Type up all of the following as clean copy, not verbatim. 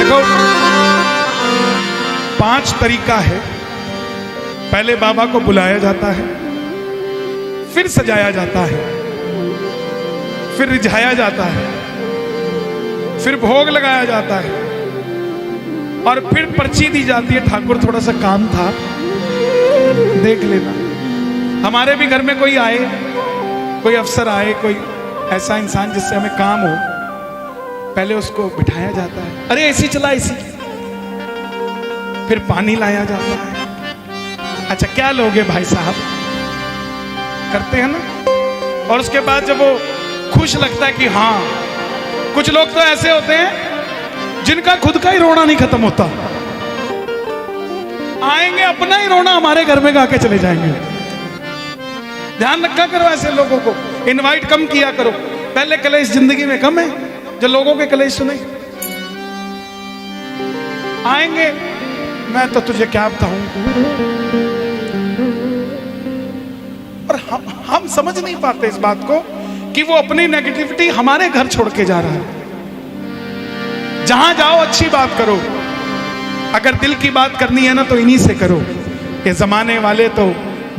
देखो 5 तरीका है। पहले बाबा को बुलाया जाता है, फिर सजाया जाता है, फिर रिझाया जाता है, फिर भोग लगाया जाता है और फिर पर्ची दी जाती है, ठाकुर थोड़ा सा काम था देख लेना। हमारे भी घर में कोई आए, कोई अफसर आए, कोई ऐसा इंसान जिससे हमें काम हो, पहले उसको बिठाया जाता है, अरे एसी चला एसी, फिर पानी लाया जाता है। अच्छा क्या लोगे भाई साहब, करते हैं ना। और उसके बाद जब वो खुश लगता है कि हाँ, कुछ लोग तो ऐसे होते हैं जिनका खुद का ही रोना नहीं खत्म होता, आएंगे अपना ही रोना हमारे घर में गा के चले जाएंगे। ध्यान रखा करो ऐसे लोगों को, इनवाइट कम किया करो। पहले कलेश जिंदगी में कम है जो लोगों के कलेश सुने। आएंगे, मैं तो तुझे क्या बताऊं, और हम समझ नहीं पाते इस बात को कि वो अपनी नेगेटिविटी हमारे घर छोड़ के जा रहा है। जहां जाओ अच्छी बात करो, अगर दिल की बात करनी है ना तो इन्हीं से करो। ये जमाने वाले तो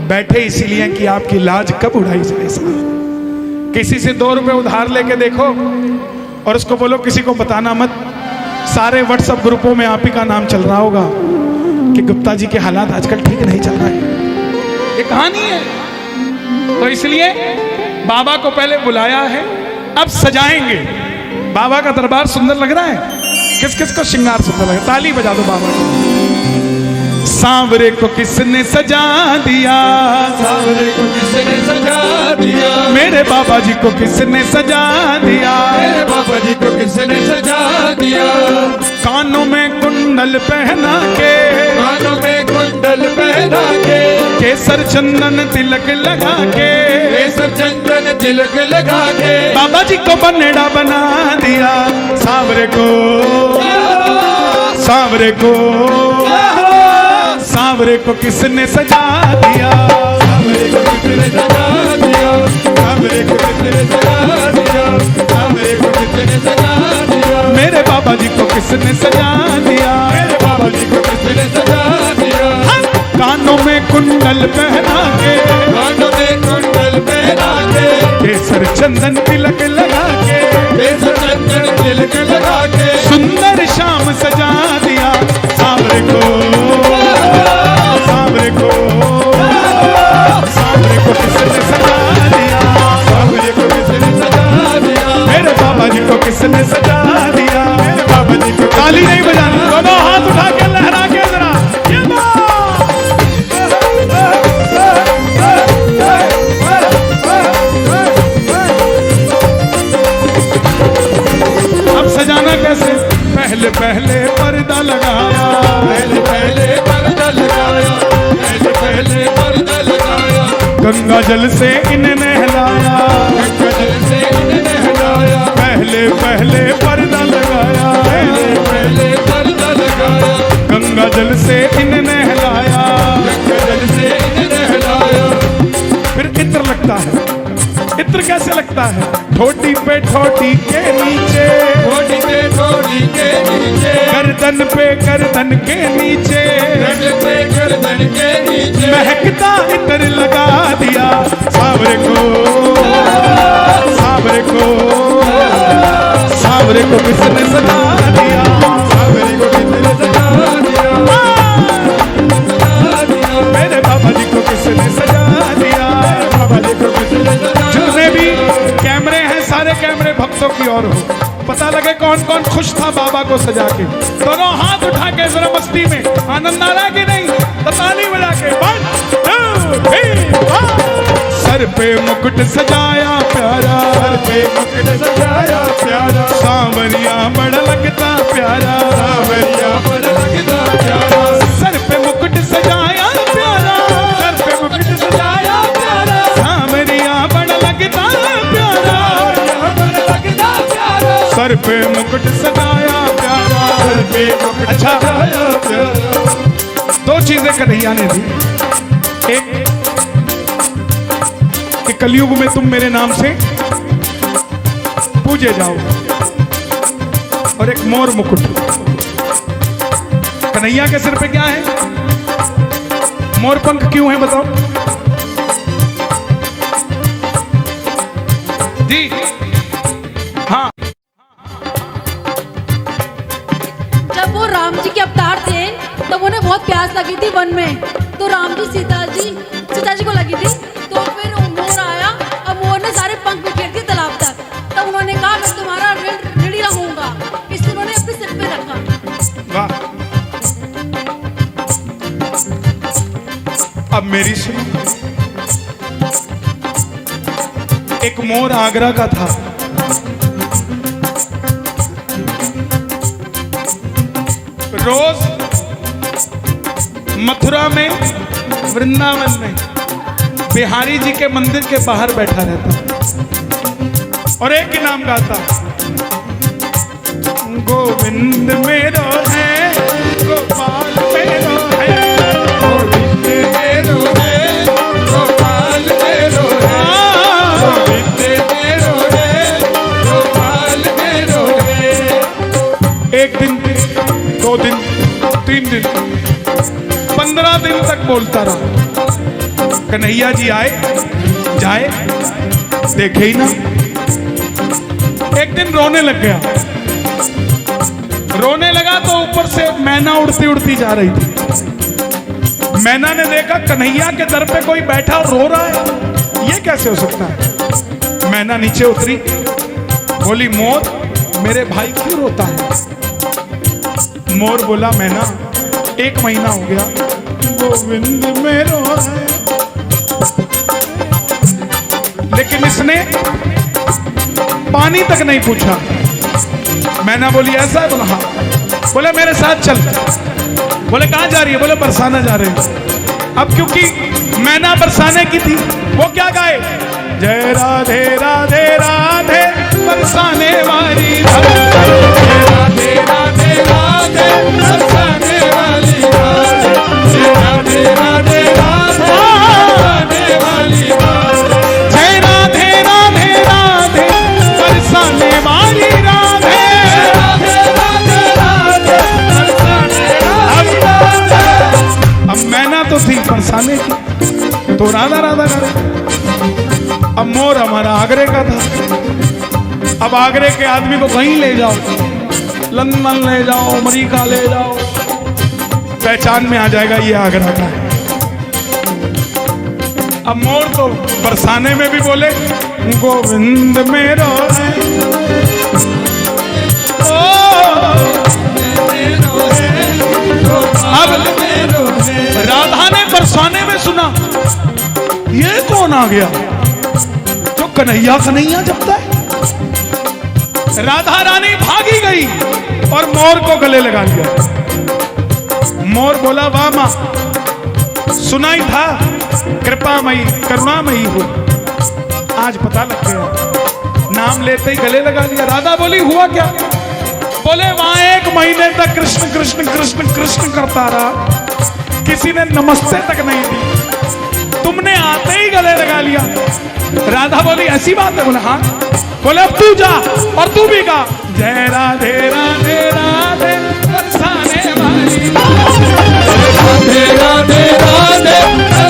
बैठे इसीलिए कि आपकी लाज कब उड़ाई जाए साहब। किसी से 2 रुपए उधार लेके देखो और उसको बोलो किसी को बताना मत। सारे व्हाट्सएप ग्रुपों में आप ही का नाम चल रहा होगा कि गुप्ता जी के हालात आजकल ठीक नहीं चल रहे हैं। ये कहानी है। तो इसलिए बाबा को पहले बुलाया है, अब सजाएंगे। बाबा का दरबार सुंदर लग रहा है, किस किस को श्रृंगार सुंदर लगे, ताली बजा दो बाबा को। सांवरे को किसने सजा दिया, सांवरे को किसने सजा दिया, मेरे बाबा जी को किसने सजा दिया, मेरे बाबा जी को किसने सजा दिया। कानों में कुंडल पहना के, कानों में कुंडल पहना के, केसर चंदन तिलक लगा के, केसर चंदन तिलक लगा के, बाबा जी को बनेड़ा बना दिया। सांवरे को, सांवरे को, सांवरे को किसने सजा दिया, सांवरे को किसने सजा दिया, सांवरे को किसने सजा दिया, सांवरे को किसने सजा दिया। मेरे बाबा जी को किसने सजा दिया, मेरे बाबा जी को किसने सजा दिया। कानों में कुंडल पहना के, कानों में कुंडल पहना के, केसर चंदन तिलक लगा के, केसर चंदन तिलक लगा के, सुंदर शाम सजा दिया। सांवरे को, सांवरे को, सांवरे को किसने सजा दिया, सांवरे को किसने सजा दिया। मेरे बाबा जी को किसने सजा दिया, मेरे बाबा जी को। ताली नहीं बजानी, दोनों हाथ उठा के लहरा के जरा, ये अब सजाना कैसे, पहले पहले पर्दा लगाया, पहले पहले पर्दा लगाया, पहले पहले पर्दा लगाया, गंगा जल से इन्हें नहलाया, गंगा जल से इन्हें नहलाया, पहले पहले पर्दा लगाया, पहले पहले पर्दा लगाया, गंगा जल से इन्हें नहलाया, गंगा जल से इन्हें नहलाया। फिर इत्र लगता है। इत्र कैसे लगता है, ठोटी पे ठोटी के नीचे, ठोड़ी पे ठोड़ी के नीचे, गर्दन पे गर्दन के नीचे, गर्दन पे गर्दन के नीचे, महकता इत्र लगा दिया। सांवरे को, सांवरे को, सांवरे को किसने सजा दिया, सांवरे को किसने सजा दिया, सजा दिया। मेरे बाबा जी को किसने सजा दिया, बाबा जी को किसने सजा दिया। जितने भी कैमरे हैं सारे कैमरे भक्तों की ओर हो, पता लगे कौन कौन खुश था बाबा को सजा के। दोनों हाथ उठा के जरा मस्ती में आनंद आ रहा कि नहीं, तो ताली बजा के 1 2 3 सर पे मुकुट सजाया प्यारा, सर पे मुकुट सजाया प्यारा, सांवरिया बड़ा लगता प्यारा, सांवरिया बड़ा लगता प्यारा, सर पे मुकुट सजाया प्यारा, सर पे मुकुट सजाया प्यारा, सांवरिया बड़ा लगता प्यारा, सांवरिया बड़ा लगता प्यारा, सर पे मुकुट सजाया प्यारा, सर पे मुकुट अच्छा। सजाया प्यारा। 2 चीजें कन्हैया ने दी, एक कि कलयुग में तुम मेरे नाम से पूजे जाओ, और एक मोर मुकुट। कन्हैया के सिर पे क्या है? मोर पंख क्यों है बताओ जी? हाँ, जब वो राम जी के अवतार थे तब उन्हें बहुत प्यास लगी थी वन में, तो राम जी सीता जी को लगी थी, तो फिर मोर आया और मोर ने सारे पंख बिखेर दिए तालाब तक। तब उन्होंने कहा मैं तुम्हारा ऋणी रहूंगा, इसलिए उन्होंने अपने सिर पे रखा। वाह। अब मेरी सुनो, एक मोर आगरा का था। रोज मथुरा में, वृंदावन में बिहारी जी के मंदिर के बाहर बैठा रहता और एक ही नाम गाता, गोविंद मेरो है, गोपाल मेरो है, गोविंद मेरो है, गोपाल मेरो है, गोविंद मेरो है, गोपाल मेरो है। एक दिन, 2 दिन, 3 दिन, 15 दिन तक बोलता रहा। कन्हैया जी आए जाए, देखे ही ना। एक दिन रोने लग गया। रोने लगा तो ऊपर से मैना उड़ती उड़ती जा रही थी। मैना ने देखा कन्हैया के दर पे कोई बैठा और रो रहा है, ये कैसे हो सकता है? मैना नीचे उतरी, बोली मोर मेरे भाई क्यों रोता है? मोर बोला मैना 1 महीना हो गया गोविंद मेरो है। लेकिन इसने पानी तक नहीं पूछा। मैना बोली ऐसा है? बोला हाँ। बोले मेरे साथ चल। बोले कहाँ जा रही है? बोले बरसाना जा रहे हैं। अब क्योंकि मैना बरसाने की थी, वो क्या गाए? जय राधे राधे राधे बरसाने वाली राधे, राधे राधे राधे बरसाने वाली राधे, राधे राधे राधे बरसाने वाली राधे, जय राधे राधे राधे बरसाने वाली राधे, राधे राधे राधे बरसाने वाली राधे। अब मैना तो थी बरसाने की, तो राधा राधा करे। अब मोर हमारा आगरे का था। अब आगरे के आदमी को कहीं ले जाओ, लंदन ले जाओ, अमेरिका ले जाओ, पहचान में आ जाएगा ये आगरा का है। अब मोर तो बरसाने में भी बोले गोविंद मेरो है, ओ अब राधा ने बरसाने में सुना, ये कौन आ गया जो कन्हैया कन्हैया जपता है? राधा रानी भागी गई और मोर को गले लगा लिया। मोर बोला वाह मां, सुना ही था कृपामयी करुणामयी हो, आज पता लग गया। नाम लेते ही गले लगा लिया। राधा बोली हुआ क्या? बोले वहां 1 महीने तक कृष्ण कृष्ण कृष्ण कृष्ण करता रहा, किसी ने नमस्ते तक नहीं दी, तुमने आते ही गले लगा लिया। राधा बोली ऐसी बात है? बोले हाँ। बोले अब तू जा और तू भी गा, जय राधे राधे राधे बरसाने वाली राधे राधे राधे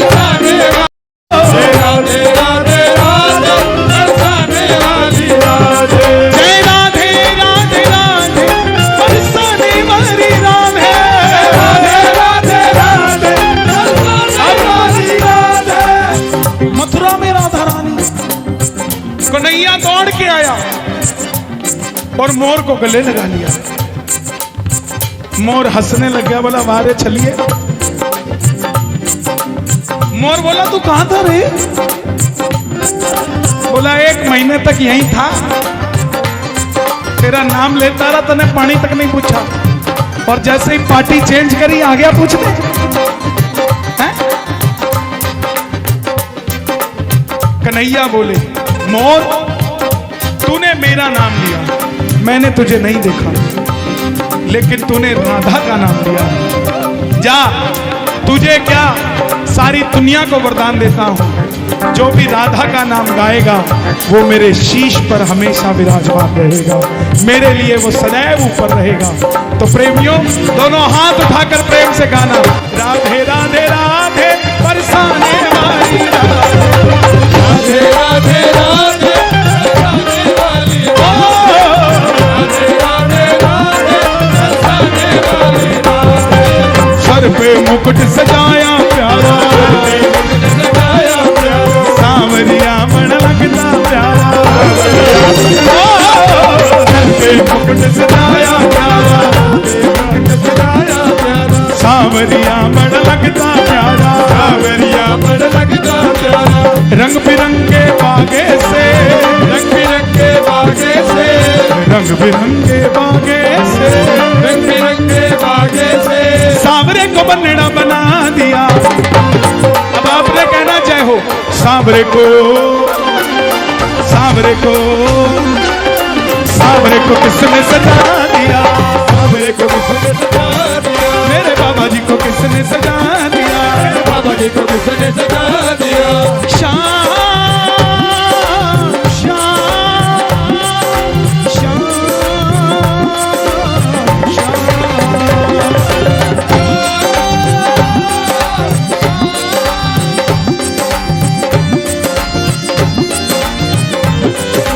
बरसाने वाली, राधे राधे राधे बरसाने वाली राधे, जय राधे राधे राधे बरसाने वाली राधे, राधे राधे राधे बरसाने वाली राधे। मथुरा में राधा रानी, कन्हैया दौड़ के आया और मोर को गले लगा लिया। मोर हंसने लग गया, बोला वाह रे चलिए। मोर बोला तू कहां था रे? बोला 1 महीने तक यहीं था, तेरा नाम लेता रहा, तने पानी तक नहीं पूछा, और जैसे ही पार्टी चेंज करी आ गया पूछने। हैं? कन्हैया बोले मोर तूने मेरा नाम लिया, मैंने तुझे नहीं देखा, लेकिन तूने राधा का नाम लिया। जा, तुझे क्या सारी दुनिया को वरदान देता हूँ, जो भी राधा का नाम गाएगा वो मेरे शीश पर हमेशा विराजमान रहेगा, मेरे लिए वो सदैव ऊपर रहेगा। तो प्रेमियों, दोनों हाथ उठाकर प्रेम से गाना, राधे राधे राधे बरसाने वाली राधे राधे राधे बरसाने वाली राधे राधे राधे बरसाने वाली राधे। सर पे मुकुट सजाया प्यारा, सजाया प्यारा, सांवरिया मन लगता प्यारा, सर पे मुकुट सजाया प्यारा, सजाया प्यारा, सांवरिया मन लगता प्यारा, सावरिया मन लगता प्यारा। रंग बिरंगे बागे से, रंग बिरंगे बागे से, रंग बिरंगे बागे से, रंग बिरंगे बागे से, सांवरे को बनना बना दिया। अब आपने कहना जय हो, सांवरे को, सांवरे को, सांवरे को किसने सजा दिया, सावरे को किसने सजा दिया, मेरे बाबा जी को किसने सजा दिया, बाबा जी को किसने सजा दिया। श्याम श्याम श्याम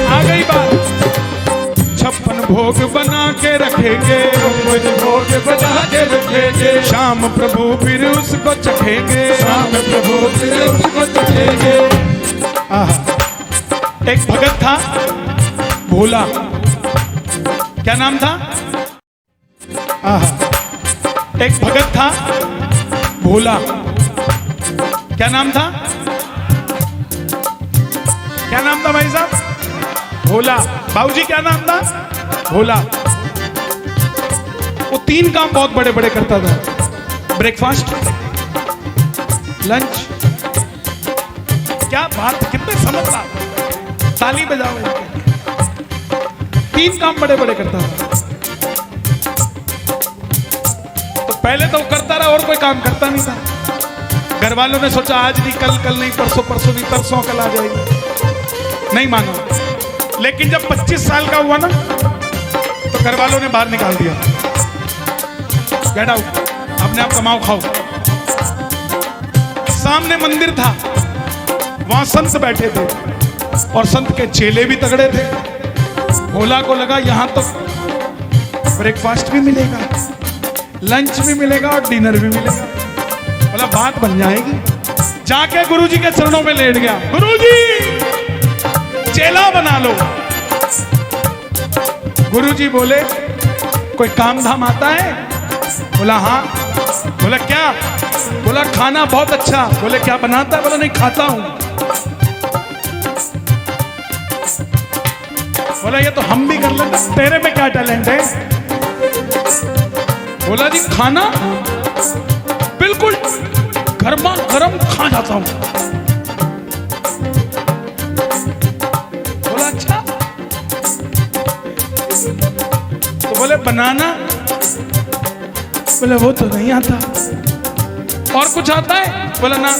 आ गई बात। 56 भोग बना के रखेंगे, मुझ भोग बना के रखेंगे, शाम प्रभु फिर उसको चखेंगे। शाम प्रभु फिर उसको चखेंगे। आहा। एक भगत था भोला, क्या नाम था? आहा। एक भगत था भोला, क्या नाम था? क्या नाम था भाई साहब? भोला। बाबूजी क्या नाम था? भोला। वो 3 काम बहुत बड़े बड़े करता था, ब्रेकफास्ट, लंच, क्या बात, कितने समझदार, ताली बजाओ इनके। 3 काम बड़े बड़े करता था। तो पहले तो वो करता रहा और कोई काम करता नहीं था। घर वालों ने सोचा आज नहीं, कल, कल नहीं, परसों, परसों नहीं, परसों कल आ जाएगी, नहीं माना। लेकिन जब 25 साल का हुआ ना, तो घर वालों ने बाहर निकाल दिया, गेट आउट, अपने आप कमाओ खाओ। सामने मंदिर था, वहां संत बैठे थे और संत के चेले भी तगड़े थे। भोला को लगा यहां तो ब्रेकफास्ट भी मिलेगा, लंच भी मिलेगा और डिनर भी मिलेगा, बोला बात बन जाएगी। जाके गुरुजी के चरणों में लेट गया, गुरुजी चेला बना लो। गुरुजी बोले कोई काम धाम आता है? बोला हाँ। बोला क्या? बोला खाना बहुत अच्छा। बोले क्या बनाता है? बोला नहीं खाता हूं। बोला ये तो हम भी कर लेते, तेरे में क्या टैलेंट है? बोला जी खाना बिल्कुल गर्मा गर्म खा जाता हूं। बोला अच्छा। तो बोले बनाना? बोले वो तो नहीं आता। और कुछ आता है? बोला ना।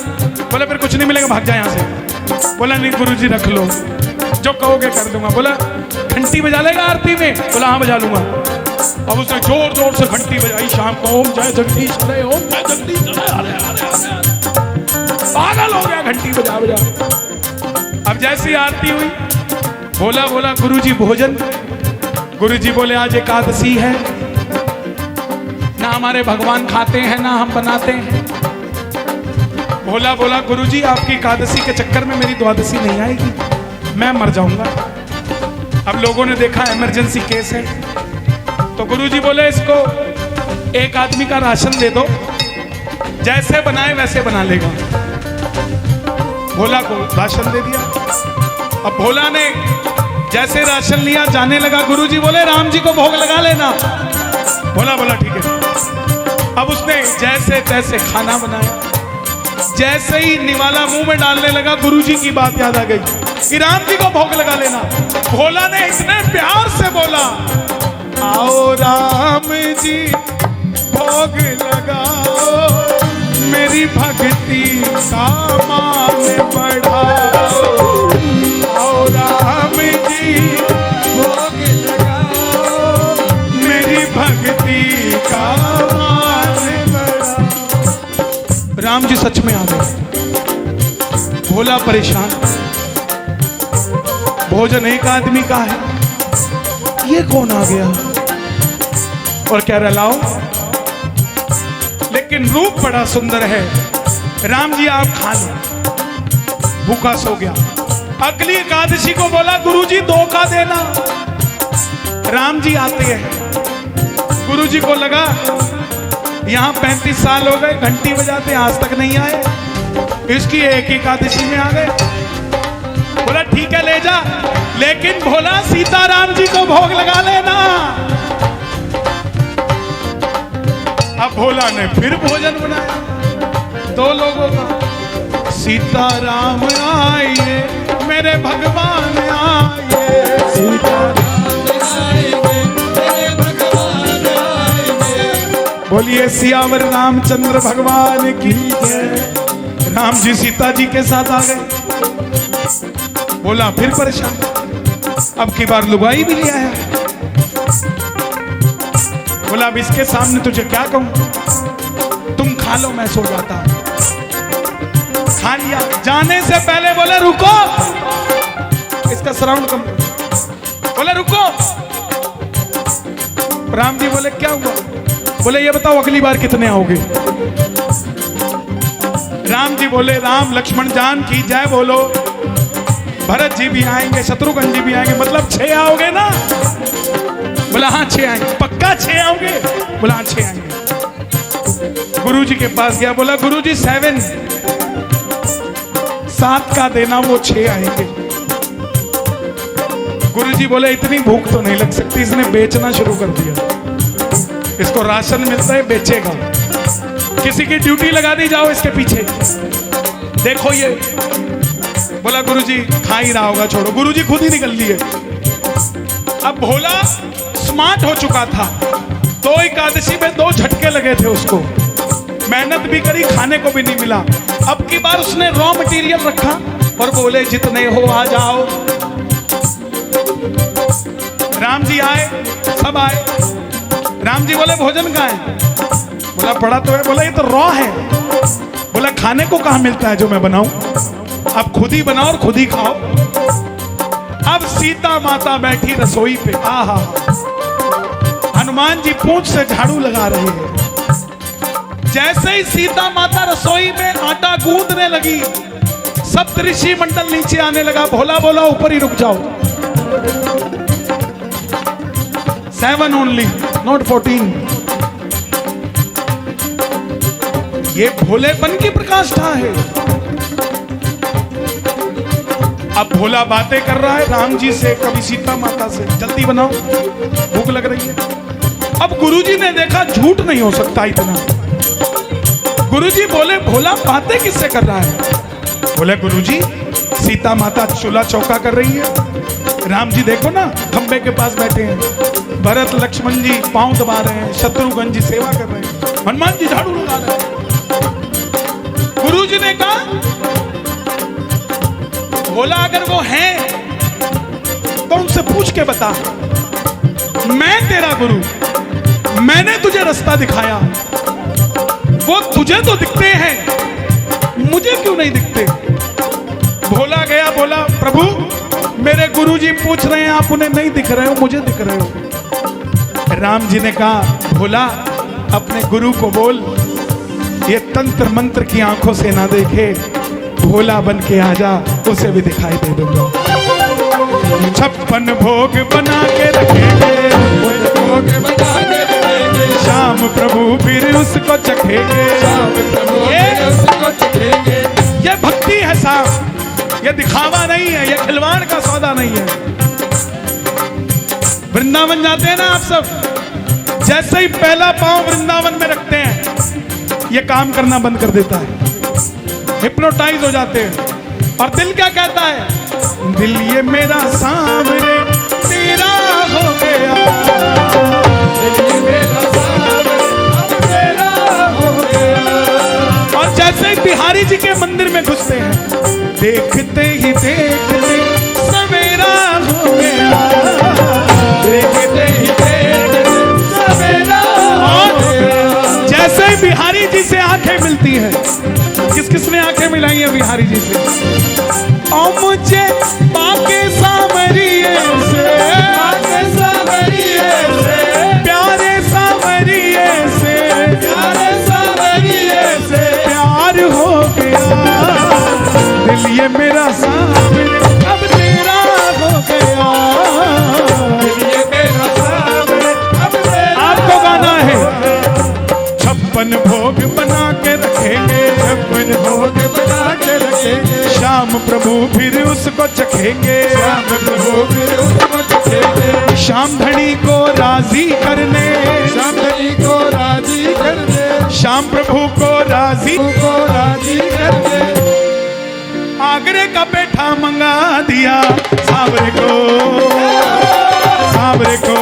बोला फिर कुछ नहीं मिलेगा, भाग जाए यहां से। बोला नहीं गुरुजी रख लो, जो कहोगे कर दूंगा। बोला घंटी बजा लेगा आरती में? बोला हाँ बजा लूंगा। अब उसने जोर जोर से घंटी बजाई शाम को, ओम जय जगदीश हरे, ओम जय जगदीश हरे, हरे हरे हरे। पागल हो गया घंटी बजा बजा। अब जैसी आरती हुई, बोला बोला गुरुजी भोजन। गुरुजी बोले आज एकादशी है, ना हमारे भगवान खाते हैं ना हम बनाते हैं। भोला बोला गुरुजी आपकी एकादशी के चक्कर में मेरी द्वादशी नहीं आएगी, मैं मर जाऊंगा। अब लोगों ने देखा इमरजेंसी केस है, तो गुरुजी बोले इसको एक आदमी का राशन दे दो, जैसे बनाए वैसे बना लेगा। भोला को राशन दे दिया। अब भोला ने जैसे राशन लिया जाने लगा, गुरुजी बोले राम जी को भोग लगा लेना। भोला बोला ठीक है। अब उसने जैसे तैसे खाना बनाया, जैसे ही निवाला मुंह में डालने लगा, गुरुजी की बात याद आ गई कि राम जी को भोग लगा लेना। भोला ने इतने प्यार से बोला, आओ राम जी भोग लगाओ, मेरी भक्ति का मान बढ़ाओ, आओ राम जी भोग लगाओ, मेरी भक्ति का मान बढ़ाओ। राम जी सच में आ गए। भोला परेशान, भोजन एक आदमी का है, ये कौन आ गया? और कह रहा लाओ, लेकिन रूप बड़ा सुंदर है। राम जी आप खा लो। भूखा सो गया। अगली एकादशी को बोला गुरुजी 2 का देना। राम जी आते हैं, गुरुजी को लगा यहां 35 साल हो गए, घंटी बजाते आज तक नहीं आए, इसकी एक एकादशी में आ गए। बोला ठीक है ले जा, लेकिन भोला सीताराम जी को भोग लगा लेना। अब भोला ने फिर भोजन बनाया 2 लोगों का। सीताराम आइए मेरे भगवान आइए, सीताराम आएंगे, मेरे भगवान आएंगे। बोलिए सियावर रामचंद्र भगवान की जय। राम जी सीता जी के साथ आ गए। बोला फिर परेशान, अब की बार लुगाई भी ले आया। बोला अब इसके सामने तुझे क्या कहूं, तुम खा लो मैं सो जाता हूं। खा लिया। जाने से पहले बोले रुको, इसका सराउंड कम। बोले रुको। राम जी बोले क्या हुआ? बोले ये बताओ अगली बार कितने आओगे? राम जी बोले राम लक्ष्मण जान की जय बोलो, भरत जी भी आएंगे, शत्रुघ्न जी भी आएंगे, मतलब 6 आओगे ना? बोला हाँ 6 आएंगे। पक्का 6 आओगे? बोला हाँ 6 आएंगे। गुरुजी के पास गया, बोला गुरुजी 7 का देना, वो 6 आएंगे। गुरुजी बोले इतनी भूख तो नहीं लग सकती, इसने बेचना शुरू कर दिया। इसको राशन मिलता है, बेचेगा। किसी की ड्यूटी लगा दी, जाओ इसके पीछे देखो ये। बोला गुरुजी खा ही रहा होगा, छोड़ो। गुरुजी खुद ही निकल लिए। अब भोला स्मार्ट हो चुका था, 2 एकादशी में 2 झटके लगे थे उसको, मेहनत भी करी, खाने को भी नहीं मिला। अब की बार उसने रॉ मटेरियल रखा और बोले जितने हो आ जाओ। राम जी आए, सब आए। राम जी बोले भोजन कहाँ है? बोला पड़ा तो है। बोला ये तो रॉ है। बोला खाने को कहाँ मिलता है जो मैं बनाऊं? अब खुद ही बनाओ और खुद ही खाओ। अब सीता माता बैठी रसोई पे, आहा, हनुमान जी पूंछ से झाड़ू लगा रहे हैं। जैसे ही सीता माता रसोई में आटा गूंदने लगी, सप्तऋषि मंडल नीचे आने लगा। भोला बोला ऊपर ही रुक जाओ, 7 ओनली, नॉट 14। ये भोलेपन की प्रकाष्ठा है। अब भोला बातें कर रहा है राम जी से, कभी सीता माता से, जल्दी बनाओ भूख लग रही है। अब गुरुजी ने देखा झूठ नहीं हो सकता इतना। गुरुजी बोले भोला बातें किससे कर रहा है? बोले गुरुजी सीता माता चूल्हा चौका कर रही है, राम जी देखो ना खंबे के पास बैठे हैं, भरत लक्ष्मण जी पांव दबा रहे हैं, शत्रुघ्न जी सेवा कर रहे हैं, हनुमान जी झाड़ू लगा रहे हैं। गुरुजी ने कहा बोला अगर वो हैं तो उनसे पूछ के बता, मैं तेरा गुरु, मैंने तुझे रास्ता दिखाया, वो तुझे तो दिखते हैं, मुझे क्यों नहीं दिखते? भोला गया, बोला प्रभु मेरे गुरुजी पूछ रहे हैं, आप उन्हें नहीं दिख रहे हो, मुझे दिख रहे हो। राम जी ने कहा भोला अपने गुरु को बोल ये तंत्र मंत्र की आंखों से ना देखे, भोला बन के आजा, उसे भी दिखाई दे दूंगा। 56 भोग बना के रखेंगे, भोग बना के रखेंगे, शाम प्रभु फिर उसको चखेंगे, शाम प्रभु फिर उसको चखेंगे। ये भक्ति है साहब, ये दिखावा नहीं है, ये खिलवाड़ का सौदा नहीं है। वृंदावन जाते हैं ना आप सब, जैसे ही पहला पांव वृंदावन में रखते हैं ये काम करना बंद कर देता है, हिप्नोटाइज हो जाते हैं। और दिल क्या कहता है? दिल ये मेरा सामने तेरा हो गया, दिल ये मेरा सामने अब तेरा हो गया। और देखते ही देखते सवेरा हो गया, देखते ही देखते सवेरा हो गया। जैसे ही बिहारी जी से आंखें मिलती हैं, किस किसने आंखें मिलाई हैं बिहारी जी से? और मुझे बाके सावरिये से, आगे सावरिये से, प्यारे सावरिये से, प्यारे सावरिये से प्यार हो गया। दिल ये मेरा सावरे अब तेरा हो गया। ये मेरा सावरे अब तेरा आपको गाना है, 56 भोग बना के रखेंगे, 56 भोग बना के रखेंगे, शाम प्रभु फिर उसको चखेंगे, शाम प्रभु फिर उसको चखेंगे, शाम धनी को राजी करने, शाम धनी को राजी कर दे, शाम प्रभु को राजी। को राजी कर दे। आगरे का पेठा मंगा दिया सावरे को, सावरे को,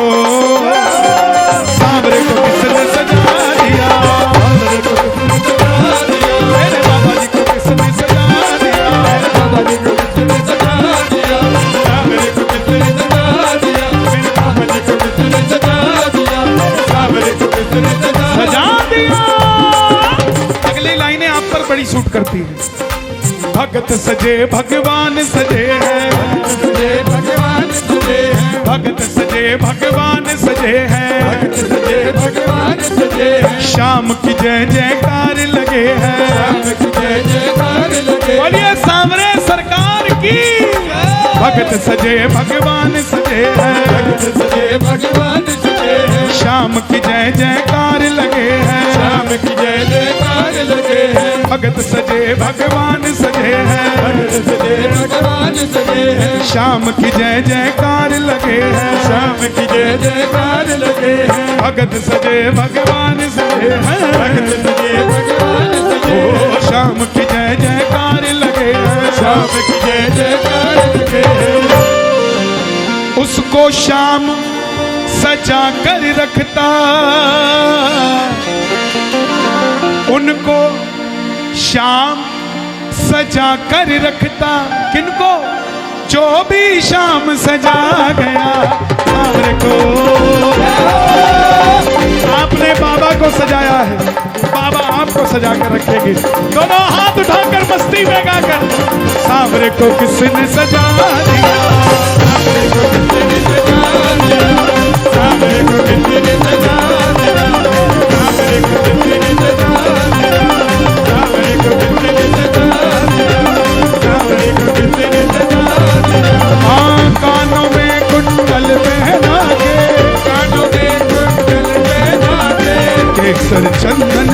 सावरे को किसने सजा दिया, सावरे को किसने सजा दिया, मेरे बाबा जी को किसने सजा दिया, बाबा जी को किसने सजा दिया, सावरे को किसने सजा दिया, मेरे बाबा जी को किसने सजा दिया, सावरे को किसने सजा दिया। अगली लाइनें आप पर बड़ी सूट करती है। भगत सजे भगवान सजे हैं, सजे भगवान सजे हैं, भगत सजे भगवान सजे हैं, भगत सजे भगवान सजे हैं, शाम की जय जयकार लगे हैं। शाम की जय जयकार लगे। बोलिए सांवरे सरकार की। भगत सजे भगवान सजे हैं, भगत सजे भगवान सजे हैं, शाम की जय जयकार लगे हैं। शाम की जय जयकार लगे हैं, भगत सजे भगवान सजे हैं, भगत सजे भगवान सजे हैं, शाम की जय जयकार लगे हैं। शाम की जय जयकार लगे हैं, भगत सजे भगवान सजे हैं, भगत सजे भगवान सजे हैं, ओ शाम की जय जयकार लगे हैं। शाम की जय जयकार लगे हैं। उसको शाम सजा कर रखता, उनको शाम सजा कर रखता, किनको? जो भी शाम सजा गया सावरे को। आपने बाबा को सजाया है, बाबा आपको सजा कर रखेंगे। दोनों हाथ उठाकर मस्ती में गाकर सावरे को किसने सजा दिया, सावरे को किसने सजा दिया, सावरे को किसने सजा दिया, सावरे को किसने सजा दिया, सावरे को किसने सजा दिया, सावरे को किसने सजा दिया। हाँ कानों में कुंडल पहना के, कानों में कुंडल पहना के, केसर चंदन